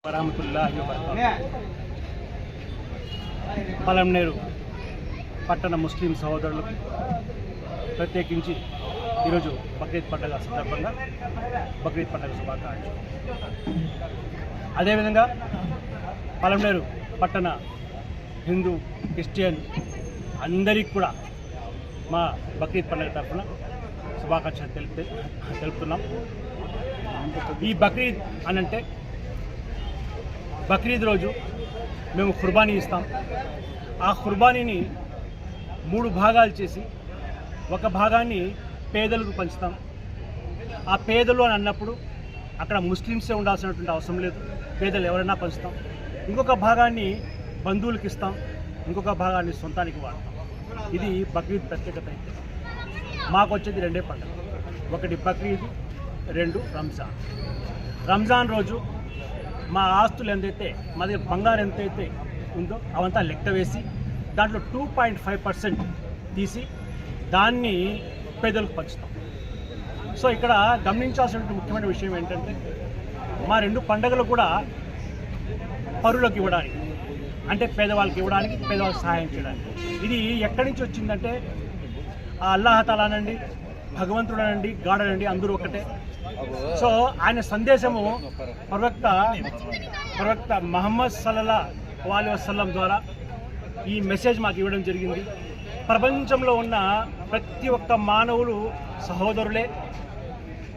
వరహమతుల్లాహి వబరకాతుహు. పలమనేరు పట్టణ ముస్లిం సహోదరులకు ప్రత్యేకించి ఈరోజు బక్రీద్ పండుగ సందర్భంగా బక్రీద్ పండుగ శుభాకాంక్షలు. అదేవిధంగా పలమనేరు పట్టణ హిందూ క్రిస్టియన్ అందరికీ కూడా మా బక్రీద్ పండుగ తరఫున శుభాకాంక్షలు తెలుపుతున్నాం. ఈ బక్రీద్ అనంటే బక్రీద్ రోజు మేము ఖుర్బానీ ఇస్తాం. ఆ ఖుర్బానీని 3 భాగాలు చేసి ఒక భాగాన్ని పేదలకు పంచుతాం. ఆ పేదలు అని అన్నప్పుడు అక్కడ ముస్లిమ్సే ఉండాల్సినటువంటి అవసరం లేదు, పేదలు ఎవరైనా పంచుతాం. ఇంకొక భాగాన్ని బంధువులకు ఇస్తాం, ఇంకొక భాగాన్ని సొంతానికి వాడతాం. ఇది బక్రీద్ ప్రత్యేకత. అయితే మాకు వచ్చేది 2 పండుగ, ఒకటి బక్రీద్, 2 రంజాన్. రంజాన్ రోజు మా ఆస్తులు ఎంతైతే, మా దగ్గర బంగారం ఎంతైతే ఉందో అవంతా లెక్క వేసి దాంట్లో 2.5% తీసి దాన్ని పేదలకు పంచుతాం. సో ఇక్కడ గమనించాల్సిన ముఖ్యమైన విషయం ఏంటంటే మా 2 పండుగలు కూడా పరులకు ఇవ్వడానికి, అంటే పేదవాళ్ళకి ఇవ్వడానికి, పేదవాళ్ళకి సహాయం చేయడానికి. ఇది ఎక్కడి నుంచి వచ్చిందంటే ఆ అల్లాహతాలానండి, భగవంతుడనండి, గాడనండి, అందరూ ఒకటే. సో ఆయన సందేశము ప్రవక్త మహమ్మద్ సల్లల్లాహు అలైహి వసల్లం ద్వారా ఈ మెసేజ్ మాకు ఇవ్వడం జరిగింది. ప్రపంచంలో ఉన్న ప్రతి ఒక్క మానవులు సహోదరులే,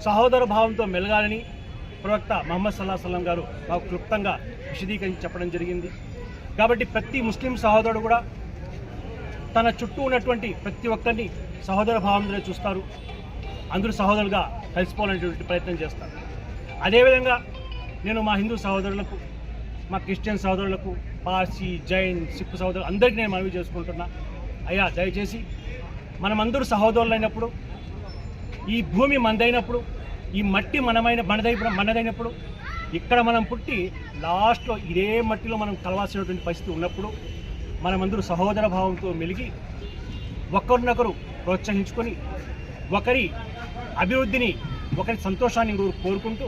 సహోదర భావంతో మెలగాలని ప్రవక్త మహమ్మద్ సల్లల్లాహు అలైహి వసల్లం గారు మాకు క్లుప్తంగా విశదీకరించి చెప్పడం జరిగింది. కాబట్టి ప్రతి ముస్లిం సహోదరుడు కూడా తన చుట్టూ ఉన్నటువంటి ప్రతి ఒక్కరిని సహోదర భావంతో చూస్తారు, అందరూ సహోదరులుగా కలిసిపోవాలనేటువంటి ప్రయత్నం చేస్తారు. అదేవిధంగా నేను మా హిందూ సహోదరులకు, మా క్రిస్టియన్ సహోదరులకు, పార్సీ, జైన్, సిక్ సహోదరులు అందరికీ నేను మనవి చేసుకుంటున్నా, అయ్యా దయచేసి మనమందరూ సహోదరులైనప్పుడు, ఈ భూమి మనదైనప్పుడు, ఈ మట్టి మనదైనప్పుడు, ఇక్కడ మనం పుట్టి లాస్ట్లో ఇదే మట్టిలో మనం కలవాల్సినటువంటి పరిస్థితి ఉన్నప్పుడు మనమందరూ సహోదర భావంతో మెలిగి ఒకరినొకరు ప్రోత్సహించుకొని ఒకరి అభివృద్ధిని, ఒకరి సంతోషాన్ని కోరుకుంటూ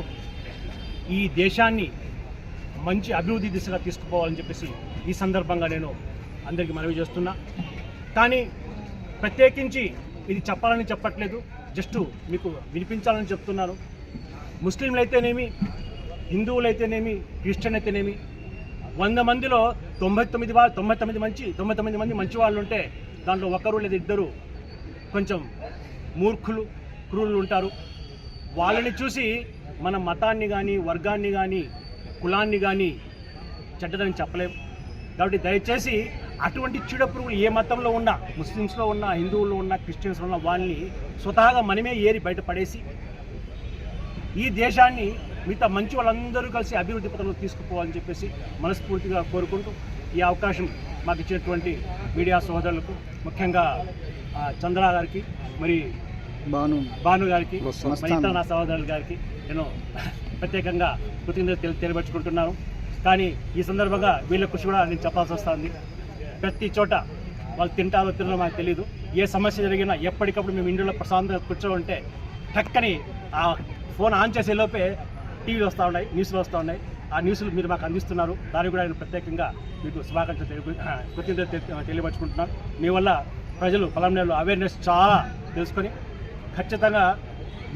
ఈ దేశాన్ని మంచి అభివృద్ధి దిశగా తీసుకుపోవాలని చెప్పేసి ఈ సందర్భంగా నేను అందరికీ మనవి చేస్తున్నా. కానీ ప్రత్యేకించి ఇది చెప్పాలని చెప్పట్లేదు, జస్ట్ మీకు వినిపించాలని చెప్తున్నాను. ముస్లింలు అయితేనేమి, హిందువులు అయితేనేమి, క్రిస్టియన్ అయితేనేమి, 100 మందిలో 99 మంది మంచి వాళ్ళు ఉంటే దాంట్లో ఒకరు లేదా ఇద్దరు కొంచెం మూర్ఖులు, క్రూరులు ఉంటారు. వాళ్ళని చూసి మన మతాన్ని కానీ, వర్గాన్ని కానీ, కులాన్ని కానీ చెడ్డదని చెప్పలేము. కాబట్టి దయచేసి అటువంటి చీడపురుగులు ఏ మతంలో ఉన్నా, ముస్లిమ్స్లో ఉన్నా, హిందువుల్లో ఉన్నా, క్రిస్టియన్స్లో ఉన్న వాళ్ళని స్వతహాగా మనమే ఏరి బయటపడేసి ఈ దేశాన్ని మిగతా మంచి వాళ్ళందరూ కలిసి అభివృద్ధి పథంలో తీసుకుపోవాలని చెప్పేసి మనస్ఫూర్తిగా కోరుకుంటూ ఈ అవకాశం మాకు ఇచ్చినటువంటి మీడియా సోదరులకు, ముఖ్యంగా చంద్ర గారికి, మరి భాను గారికి, మరి ఇతర నా సహోదరుల గారికి నేను ప్రత్యేకంగా కృతజ్ఞతలు తెలియపరుచుకుంటున్నాను. కానీ ఈ సందర్భంగా వీళ్ళ కృషి కూడా నేను చెప్పాల్సి వస్తుంది. ప్రతి చోట వాళ్ళు తింటారో తినరో మాకు తెలియదు. ఏ సమస్య జరిగినా ఎప్పటికప్పుడు మేము ఇండియాలో ప్రశాంతంగా కూర్చోంటే టక్కని ఆ ఫోన్ ఆన్ చేసే లోపే టీవీలు వస్తూ ఉన్నాయి, న్యూస్లు వస్తూ ఉన్నాయి. ఆ న్యూస్లు మీరు మాకు అందిస్తున్నారు. దానికి కూడా నేను ప్రత్యేకంగా మీకు శుభాకాంక్షలు కృతజ్ఞతలు తెలియపరుచుకుంటున్నాను. మీ వల్ల ప్రజలు పలమనేరులో అవేర్నెస్ చాలా తెలుసుకొని ఖచ్చితంగా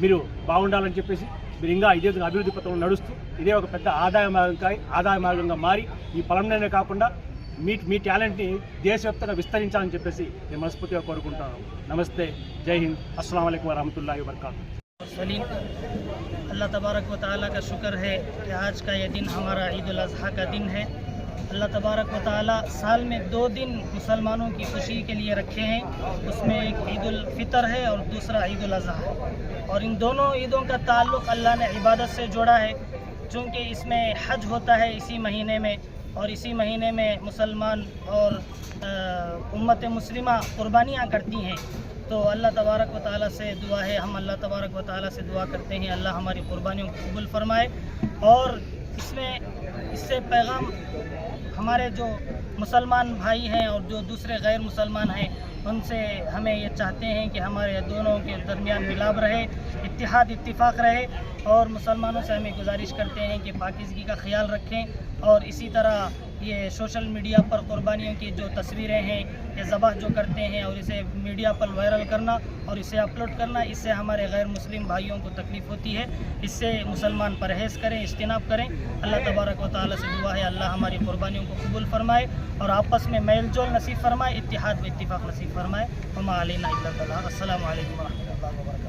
మీరు బాగుండాలని చెప్పేసి మీరు ఇంకా ఇదే అభివృద్ధి పథకంలో నడుస్తూ ఇదే ఒక పెద్ద ఆదాయ మార్గంగా మారి ఈ పలమనేరే కాకుండా మీ టాలెంట్ని దేశవ్యాప్తంగా విస్తరించాలని చెప్పేసి నేను మనస్ఫూర్తిగా కోరుకుంటున్నాను. నమస్తే, జై హింద్, అస్సలాము అలైకుం వరహమతుల్లాహి వబరకాతుహు. अल्लाह तबारक व ताला का शुक्र है कि आज का ये दिन हमारा ईद उल अज़हा का दिन है। अल्लाह तबारक व ताला साल में 2 दिन मुसलमानों की खुशी के लिए रखे हैं, उसमें एक ईद उल फ़ितर है और दूसरा ईद उल अज़हा है। और इन दोनों ईदों का ताल्लुक़ अल्लाह ने इबादत से जोड़ा है, चूँकि इसमें हज होता है इसी महीने में, और इसी महीने में मुसलमान और उम्मत मुस्लिमा कुर्बानियाँ करती हैं। तो अल्लाह तबारक व ताला से दुआ है, हम अल्लाह तबारक व ताला से दुआ करते हैं अल्लाह हमारी कुर्बानियों को कबूल फरमाए। और इससे पैगाम हमारे जो मुसलमान भाई हैं और जो दूसरे गैर मुसलमान हैं उनसे हमें ये चाहते हैं कि हमारे दोनों के दरमियान मिलाप रहे, इत्तेहाद इत्तिफाक रहे, और मुसलमानों से हमें गुजारिश करते हैं कि पाकीज़गी का ख्याल रखें। और इसी तरह ये सोशल मीडिया पर क़ुरबानियों की जो तस्वीरें हैं, ये ज़बह जो करते हैं और इसे मीडिया पर वायरल करना और इसे अपलोड करना, इससे हमारे गैर मुस्लिम भाइयों को तकलीफ़ होती है। इससे मुसलमान परहेज़ करें, इज्तिनाब करें। अल्लाह तबारक व तआला से दुआ है अल्लाह हमारी क़ुरबानियों को कबूल फरमाए और आपस में मेल जोल नसीब फरमाए, इत्तिहाद व इत्तिफाक नसीब फरमाए। वमा अलैना इल्लल बलाग। अस्सलामु अलैकुम व रहमतुल्लाहि व बरकातुहू।